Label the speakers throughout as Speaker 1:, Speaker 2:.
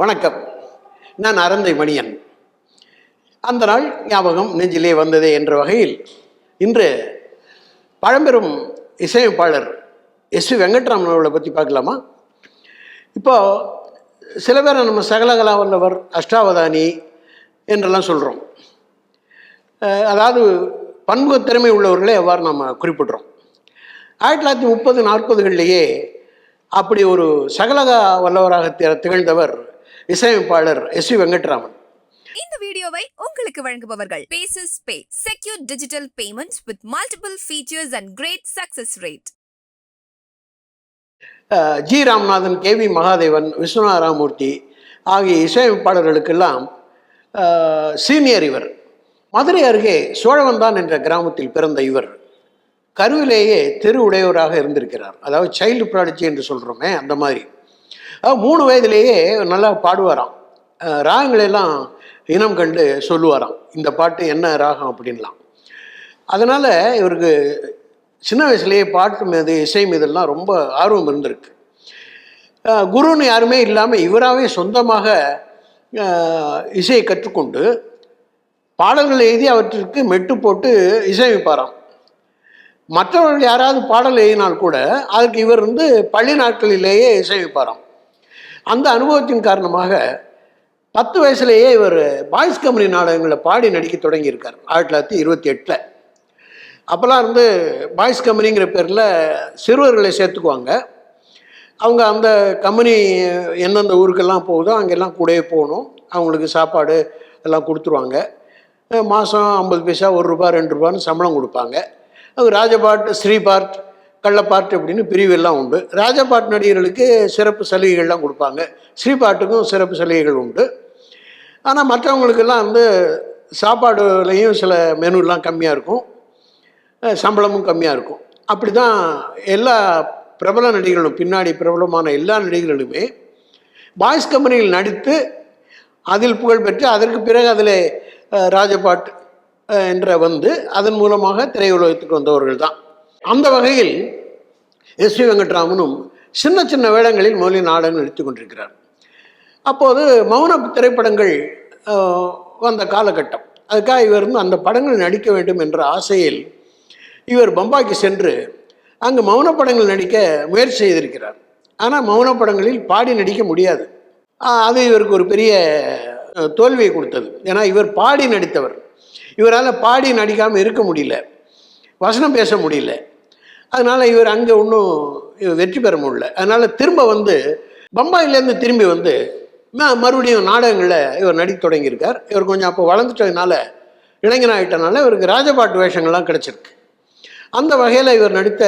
Speaker 1: வணக்கம். நான் அரந்தை மணியன். அந்த நாள் ஞாபகம் நெஞ்சிலே வந்ததே என்ற வகையில் இன்று பழம்பெரும் இசையமைப்பாளர் எஸ் வி வெங்கட்ராமன் அவர்களை பற்றி பார்க்கலாமா? இப்போ சில பேரை நம்ம சகலகலா வல்லவர், அஷ்டாவதானி என்றெல்லாம் சொல்கிறோம். அதாவது பன்முக திறமை உள்ளவர்களே எவ்வாறு நம்ம குறிப்பிடுறோம். 1930, 40களிலேயே அப்படி ஒரு சகலகா வல்லவராக திகழ்ந்தவர் இசையமைப்பாளர் எஸ் வி வெங்கட்ராமன்.
Speaker 2: இந்த வீடியோவை உங்களுக்கு வழங்குபவர்கள் Paces Pay, secure digital payments with multiple features and great success rate.
Speaker 1: G Ramanathan, K V Mahadevan, Viswanatha Ramamurthy ஆகிய இசையமைப்பாளர்களுக்கெல்லாம் சீனியர் இவர். மதுரை அருகே சோழவந்தான் என்ற கிராமத்தில் பிறந்த இவர் கருவிலேயே தெரு உடையவராக இருந்திருக்கிறார். அதாவது சைல்டு ப்ராடிஜி என்று சொல்கிறோமே, அந்த மாதிரி. 3 வயதிலேயே நல்லா பாடுவாராம். ராகங்களெல்லாம் இனம் கண்டு சொல்லுவாராம், இந்த பாட்டு என்ன ராகம் அப்படின்லாம். அதனால் இவருக்கு சின்ன வயசுலேயே பாட்டு மீது, இசை மீதெல்லாம் ரொம்ப ஆர்வம் இருந்திருக்கு. குருன்னு யாருமே இல்லாமல் இவராகவே சொந்தமாக இசையை கற்றுக்கொண்டு பாடல்கள் எழுதி அவற்றிற்கு மெட்டு போட்டு இசையமைப்பாராம். மற்றவர்கள் யாராவது பாடல் எழுதினால் கூட அதற்கு இவர் பள்ளி நாட்களிலேயே இசையமைப்பாராம். அந்த அனுபவத்தின் காரணமாக 10 வயசுலேயே இவர் பாய்ஸ் கம்பெனி நாடகங்களில் பாடி நடிக்க தொடங்கியிருக்கார். 1928. அப்போல்லாம் பாய்ஸ் கம்பெனிங்கிற பேரில் சிறுவர்களை சேர்த்துக்குவாங்க. அவங்க அந்த கம்பெனி எந்தெந்த ஊருக்கெல்லாம் போகுதோ அங்கெல்லாம் கூடவே போகணும். அவங்களுக்கு சாப்பாடு எல்லாம் கொடுத்துருவாங்க. மாதம் 50 பைசா, 1 ரூபா, 2 ரூபான்னு சம்பளம் கொடுப்பாங்க. அது ராஜபாட், ஸ்ரீபாட், கள்ளப்பாட்டு அப்படின்னு பிரிவெல்லாம் உண்டு. ராஜபாட் நடிகர்களுக்கு சிறப்பு சலுகைகள்லாம் கொடுப்பாங்க, ஸ்ரீபாட்டுக்கும் சிறப்பு சலுகைகள் உண்டு. ஆனால் மற்றவங்களுக்கெல்லாம் சாப்பாடுலேயும் சில மெனுலாம் கம்மியாக இருக்கும், சம்பளமும் கம்மியாக இருக்கும். அப்படி தான் எல்லா பிரபல நடிகர்களும், பின்னாடி பிரபலமான எல்லா நடிகர்களுமே பாய்ஸ் கம்பெனியில் நடித்து அதில் புகழ் பெற்று அதற்கு பிறகு அதில் ராஜபாட் என்ற அதன் மூலமாக திரையுலகத்துக்கு வந்தவர்கள் தான். அந்த வகையில் எஸ் வி வெங்கட்ராமனும் சின்ன சின்ன வேடங்களில் முதலில் நாடகங்கள் நடித்து கொண்டிருக்கிறார். அப்போது மௌன திரைப்படங்கள் வந்த காலகட்டம். அதுக்காக இவர் அந்த படங்கள் நடிக்க வேண்டும் என்ற ஆசையில் இவர் பம்பாய்க்கு சென்று அங்கு மௌன படங்கள் நடிக்க முயற்சி செய்திருக்கிறார். ஆனால் மௌன படங்களில் பாடி நடிக்க முடியாது. அது இவருக்கு ஒரு பெரிய தோல்வியை கொடுத்தது. ஏன்னா இவர் பாடி நடித்தவர். இவரால் பாடி நடிக்காமல் இருக்க முடியல, வசனம் பேச முடியல. அதனால் இவர் அங்கே ஒன்றும் வெற்றி பெற முடியல. அதனால் திரும்ப பம்பாயிலேருந்து திரும்பி மறுபடியும் நாடகங்களில் இவர் நடிக்க தொடங்கியிருக்கார். இவர் கொஞ்சம் அப்போ வளர்ந்துட்டதுனால, இளைஞனாகிட்டனால இவருக்கு ராஜபாட்டு வேஷங்கள்லாம் கிடச்சிருக்கு. அந்த வகையில் இவர் நடித்த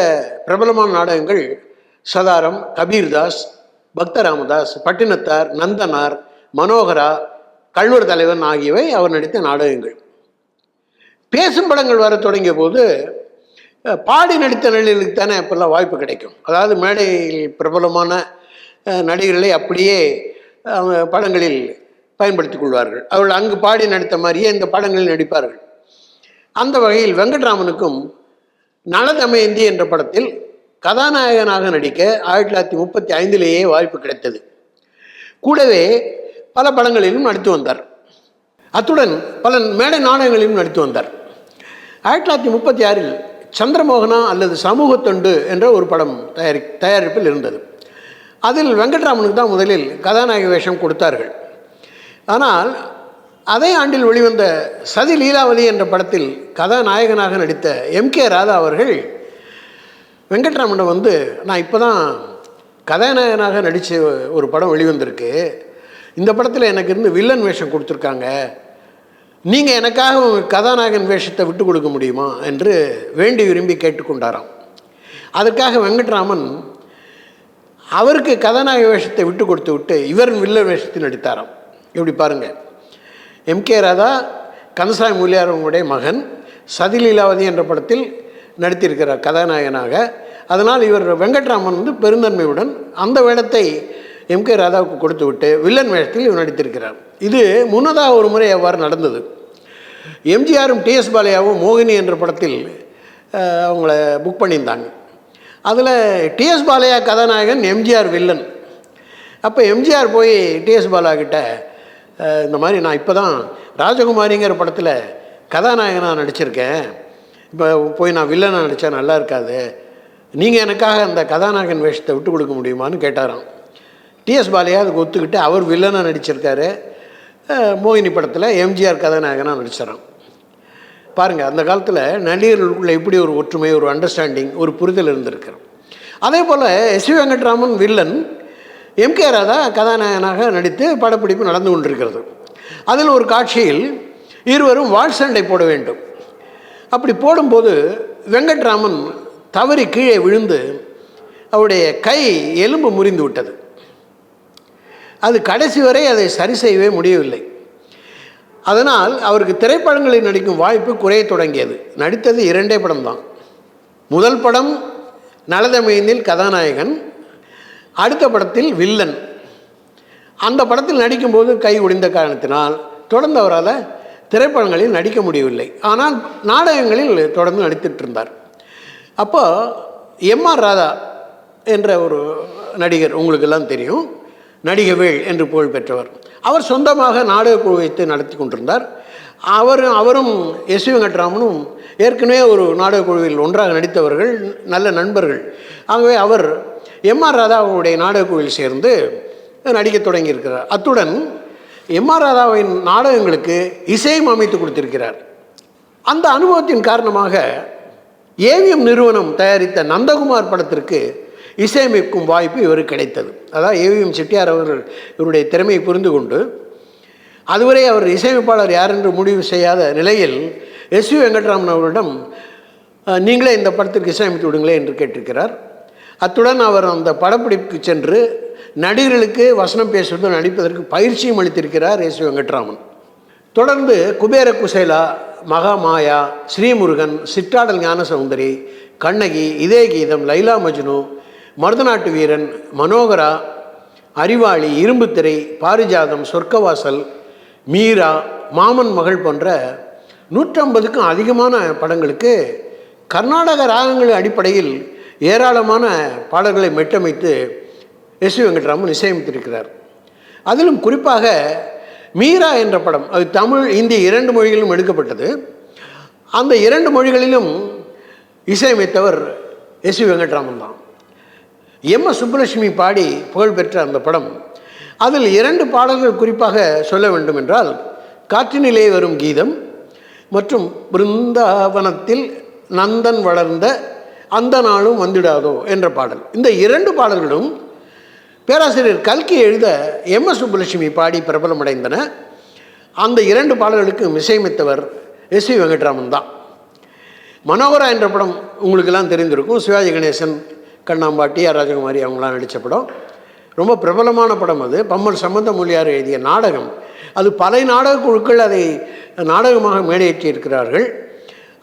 Speaker 1: பிரபலமான நாடகங்கள் சதாரம், கபீர்தாஸ், பக்தராமதாஸ், பட்டினத்தார், நந்தனார், மனோகரா, கள்வர் தலைவன் ஆகியவை அவர் நடித்த நாடகங்கள். பேசும் படங்கள் வர தொடங்கிய போது பாடி நடித்த நடிகர்களுக்கு தானே அப்போல்லாம் வாய்ப்பு கிடைக்கும். அதாவது மேடையில் பிரபலமான நடிகர்களை அப்படியே படங்களில் பயன்படுத்தி கொள்வார்கள். அவர்கள் அங்கு பாடி நடித்த மாதிரியே இந்த படங்களில் நடிப்பார்கள். அந்த வகையில் வெங்கட்ராமனுக்கும் நலதமயந்தி என்ற படத்தில் கதாநாயகனாக நடிக்க 1935லேயே வாய்ப்பு கிடைத்தது. கூடவே பல படங்களிலும் நடித்து வந்தார். அத்துடன் பல மேடை நாடகங்களிலும் நடித்து வந்தார். 1936 சந்திரமோகனா அல்லது சமூக தொண்டு என்ற ஒரு படம் தயாரிப்பில் இருந்தது. அதில் வெங்கட்ராமனுக்கு தான் முதலில் கதாநாயக வேஷம் கொடுத்தார்கள். ஆனால் அதே ஆண்டில் வெளிவந்த சதி லீலாவதி என்ற படத்தில் கதாநாயகனாக நடித்த எம்.கே. ராதா அவர்கள் வெங்கட்ராமனை நான் இப்போ தான் கதாநாயகனாக நடித்த ஒரு படம் வெளிவந்திருக்கு, இந்த படத்தில் எனக்கு வில்லன் வேஷம் கொடுத்துருக்காங்க, நீங்கள் எனக்காக உங்கள் கதாநாயகன் வேஷத்தை விட்டு கொடுக்க முடியுமா என்று வேண்டி விரும்பி கேட்டுக்கொண்டாராம். அதற்காக வெங்கட்ராமன் அவருக்கு கதாநாயக வேஷத்தை விட்டு கொடுத்து விட்டு இவர் வில்லன் வேஷத்தில் நடித்தாராம். இப்படி பாருங்கள், எம்.கே. ராதா கந்தசாமி மூலியாரவங்களுடைய மகன் சதி லீலாவதி என்ற படத்தில் நடித்திருக்கிறார் கதாநாயகனாக. அதனால் இவர் வெங்கட்ராமன் பெருந்தன்மையுடன் அந்த வேடத்தை எம்.கே. ராதாவுக்கு கொடுத்து விட்டு வில்லன் வேஷத்தில் இவர் நடித்திருக்கிறார். இது முன்னதாக ஒரு முறை அவ்வாறு நடந்தது. எம்ஜிஆரும் டி.எஸ். பாலையாவும் மோகினி என்ற படத்தில் அவங்கள புக் பண்ணியிருந்தாங்க. அதில் டி.எஸ். பாலையா கதாநாயகன், எம்ஜிஆர் வில்லன். அப்போ எம்ஜிஆர் போய் டிஎஸ் பாலா கிட்ட இந்த மாதிரி நான் இப்போ தான் ராஜகுமாரிங்கிற படத்தில் கதாநாயகனாக நடிச்சிருக்கேன், இப்போ போய் நான் வில்லனாக நடித்தா நல்லா இருக்காது, நீங்கள் எனக்காக அந்த கதாநாயகன் வேஷத்தை விட்டு கொடுக்க முடியுமான்னு கேட்டாராம். டிஎஸ் பாலையா அதுக்கு ஒத்துக்கிட்டு அவர் வில்லனாக நடிச்சிருக்காரு, மோகினி படத்தில் எம்ஜிஆர் கதாநாயகனாக நடிச்சிடறான். பாருங்கள், அந்த காலத்தில் நடிகர்களுக்குள்ளே எப்படி ஒரு ஒற்றுமை, ஒரு அண்டர்ஸ்டாண்டிங், ஒரு புரிதல் இருந்திருக்கிறோம். அதே போல் S V Venkatraman villain, M K Radha கதாநாயகனாக நடித்து படப்பிடிப்பு நடந்து கொண்டிருக்கிறது. அதில் ஒரு காட்சியில் இருவரும் வாள் சண்டை போட வேண்டும். அப்படி போடும்போது வெங்கட்ராமன் தவறி கீழே விழுந்து அவருடைய கை எலும்பு முறிந்து விட்டது. அது கடைசி வரை அதை சரி செய்யவே முடியவில்லை. அதனால் அவருக்கு திரைப்படங்களில் நடிக்கும் வாய்ப்பு குறைய தொடங்கியது. நடித்தது 2 படம்தான். முதல் படம் நலதமயந்தில் கதாநாயகன், அடுத்த படத்தில் வில்லன். அந்த படத்தில் நடிக்கும்போது கை ஒடிந்த காரணத்தினால் தொடர்ந்து அவரால் திரைப்படங்களில் நடிக்க முடியவில்லை. ஆனால் நாடகங்களில் தொடர்ந்து நடித்துட்டு இருந்தார். அப்போ எம்ஆர் ராதா என்ற ஒரு நடிகர், உங்களுக்கெல்லாம் தெரியும், நடிகவேள் என்று புகழ் பெற்றவர். அவர் சொந்தமாக நாடக குழு வைத்து நடத்தி கொண்டிருந்தார். அவரும் எஸ்வி வெங்கட்ராமனும் ஏற்கனவே ஒரு நாடக குழுவில் ஒன்றாக நடித்தவர்கள், நல்ல நண்பர்கள். ஆகவே அவர் எம்ஆர் ராதா அவருடைய நாடக குழுவில் சேர்ந்து நடிக்க தொடங்கியிருக்கிறார். அத்துடன் எம்ஆர் ராதாவின் நாடகங்களுக்கு இசையும் அமைத்து கொடுத்திருக்கிறார். அந்த அனுபவத்தின் காரணமாக ஏவிஎம் நிறுவனம் தயாரித்த நந்தகுமார் படத்திற்கு இசையமைக்கும் வாய்ப்பு இவருக்கு கிடைத்தது. அதாவது ஏவிஎம் செட்டியார் அவர்கள் இவருடைய திறமையை புரிந்து கொண்டு, அதுவரை அவர் இசையமைப்பாளர் யார் என்று முடிவு செய்யாத நிலையில் எஸ்வி வெங்கட்ராமன் அவர்களிடம் நீங்களே இந்த படத்திற்கு இசையமைத்து விடுங்களே என்று கேட்டிருக்கிறார். அத்துடன் அவர் அந்த படப்பிடிப்புக்கு சென்று நடிகர்களுக்கு வசனம் பேசுவது, நடிப்பதற்கு பயிற்சியும் அளித்திருக்கிறார் எஸ்வி வெங்கட்ராமன். தொடர்ந்து குபேர குசேலா, மகாமாயா, ஸ்ரீமுருகன், சிற்றாடல் ஞானசௌந்தரி, கண்ணகி, இதே கீதம், லைலா மஜ்னு, மருதநாட்டு வீரன், மனோகரா, அறிவாளி, இரும்புத்திரை, பாரிஜாதம், சொர்க்கவாசல், மீரா, மாமன் மகள் போன்ற 150க்கும் அதிகமான படங்களுக்கு கர்நாடக ராகங்களின் அடிப்படையில் ஏராளமான பாடல்களை மெட்டமைத்து எஸ்வி வெங்கட்ராமன் இசையமைத்திருக்கிறார். அதிலும் குறிப்பாக மீரா என்ற படம், அது தமிழ், இந்தி 2 மொழிகளிலும் எடுக்கப்பட்டது. அந்த 2 மொழிகளிலும் இசையமைத்தவர் எஸ்வி வெங்கட்ராமன் தான். எம்.எஸ். சுப்புலட்சுமி பாடி புகழ்பெற்ற அந்த படம், அதில் 2 பாடல்கள் குறிப்பாக சொல்ல வேண்டும் என்றால், காற்றினிலே வரும் கீதம் மற்றும் பிருந்தாவனத்தில் நந்தன் வளர்ந்த அந்த நாளும் வந்துடாதோ என்ற பாடல். இந்த 2 பாடல்களும் பேராசிரியர் கல்கி எழுத எம்.எஸ். சுப்புலட்சுமி பாடி பிரபலமடைந்தன. அந்த 2 பாடல்களுக்கும் இசையமைத்தவர் எஸ்வி வெங்கட்ராமன் தான். மனோகரா என்ற படம் உங்களுக்கெல்லாம் தெரிந்திருக்கும். சிவாஜி கணேசன், கண்ணாம்பாட்டி, ஆர் ராஜகுமாரி அவங்களாம் நடித்த படம். ரொம்ப பிரபலமான படம் அது. பம்மல் சம்பந்தமூலியார் எழுதிய நாடகம். அது பல நாடக குழுக்கள் அதை நாடகமாக மேடையேற்றி இருக்கிறார்கள்.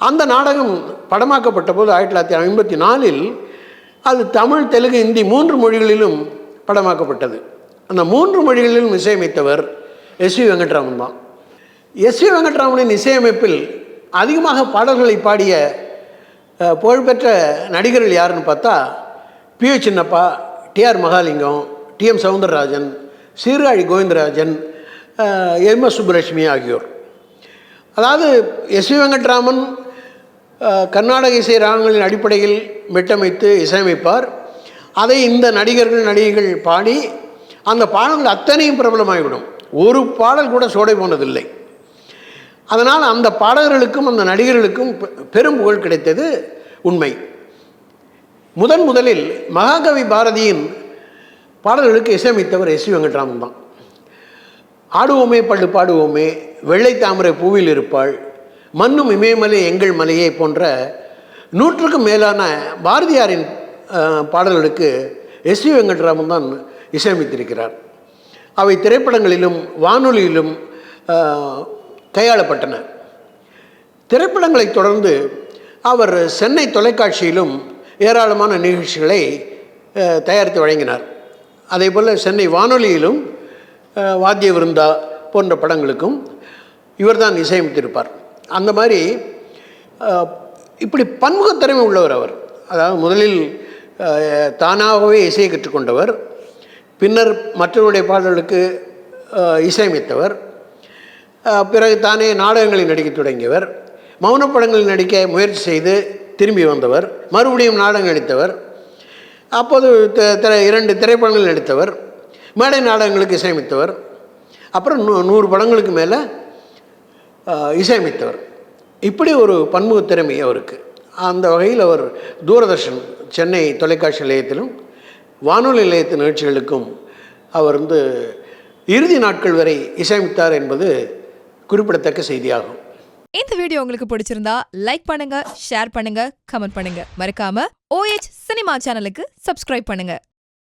Speaker 1: அந்த நாடகம் படமாக்கப்பட்ட போது 1954இல் அது தமிழ், தெலுங்கு, இந்தி 3 மொழிகளிலும் படமாக்கப்பட்டது. அந்த 3 மொழிகளிலும் இசையமைத்தவர் எஸ்வி வெங்கட்ராமன் தான். எஸ்வி வெங்கட்ராமனின் இசையமைப்பில் அதிகமாக பாடல்களை பாடிய புகழ்பெற்ற நடிகர்கள் யாருன்னு பார்த்தா, P. Chinnappa, TR. Mahalingam, TM. Soundararajan, Sirkazhi Govindarajan, MS. Subbulakshmi ஆகியோர். அதாவது எஸ்வி வெங்கட்ராமன் கர்நாடக இசை ராகங்களின் அடிப்படையில் மெட்டமைத்து இசையமைப்பார். அதை இந்த நடிகர்கள் பாடி அந்த பாடல்கள் அத்தனையும் பிரபலமாகிவிடும். ஒரு பாடல் கூட சோடை போனதில்லை. அதனால் அந்த பாடகர்களுக்கும் அந்த நடிகர்களுக்கும் பெரும் புகழ் கிடைத்தது உண்மை. முதலில் மகாகவி பாரதியின் பாடல்களுக்கு இசையமைத்தவர் எஸ்வி வெங்கட்ராமன் தான். ஆடுவோமே பள்ளு பாடுவோமே, வெள்ளை தாமரை பூவில் இருப்பாள், மண்ணும் இமயமலை எங்கள் மலையை போன்ற 100க்கும் மேலான பாரதியாரின் பாடல்களுக்கு எஸ்வி வெங்கட்ராமன் தான் இசையமைத்திருக்கிறார். அவை திரைப்படங்களிலும் வானொலியிலும் கையாளப்பட்டன. திரைப்படங்களை தொடர்ந்து அவர் சென்னை தொலைக்காட்சியிலும் ஏராளமான நிகழ்ச்சிகளை தயாரித்து வழங்கினார். அதேபோல் சென்னை வானொலியிலும் வாத்திய விருந்தா போன்ற படங்களுக்கும் இவர்தான் இசையமைத்திருப்பார். அந்த மாதிரி இப்படி பன்முகத்திறமை உள்ளவர் அவர். அதாவது முதலில் தானாகவே இசையை கற்றுக்கொண்டவர், பின்னர் மற்றவருடைய பாடல்களுக்கு இசையமைத்தவர். பிறகு தானே நாடகங்களில் நடிக்க தொடங்கியவர். மௌனப்படங்களில் நடிக்க முயற்சி செய்து திரும்பி வந்தவர். மறுபடியும் நாடகம் நடித்தவர். அப்போது 2 திரைப்படங்கள் நடித்தவர். மேடை நாடகங்களுக்கு இசையமைத்தவர். அப்புறம் 100 படங்களுக்கு மேலே இசையமைத்தவர். இப்படி ஒரு பன்முக திறமை அவருக்கு. அந்த வகையில் அவர் தூரதர்ஷன் சென்னை தொலைக்காட்சி நிலையத்திலும் வானொலி நிலையத்து நிகழ்ச்சிகளுக்கும் அவர் இறுதி நாட்கள் வரை இசையமைத்தார் என்பது குறிப்பிடத்தக்க செய்தியாகும்.
Speaker 3: இந்த வீடியோ உங்களுக்கு பிடிச்சிருந்தா லைக் பண்ணுங்க, ஷேர் பண்ணுங்க, கமெண்ட் பண்ணுங்க. மறக்காம OH சினிமா சேனலுக்கு சப்ஸ்கிரைப் பண்ணுங்க.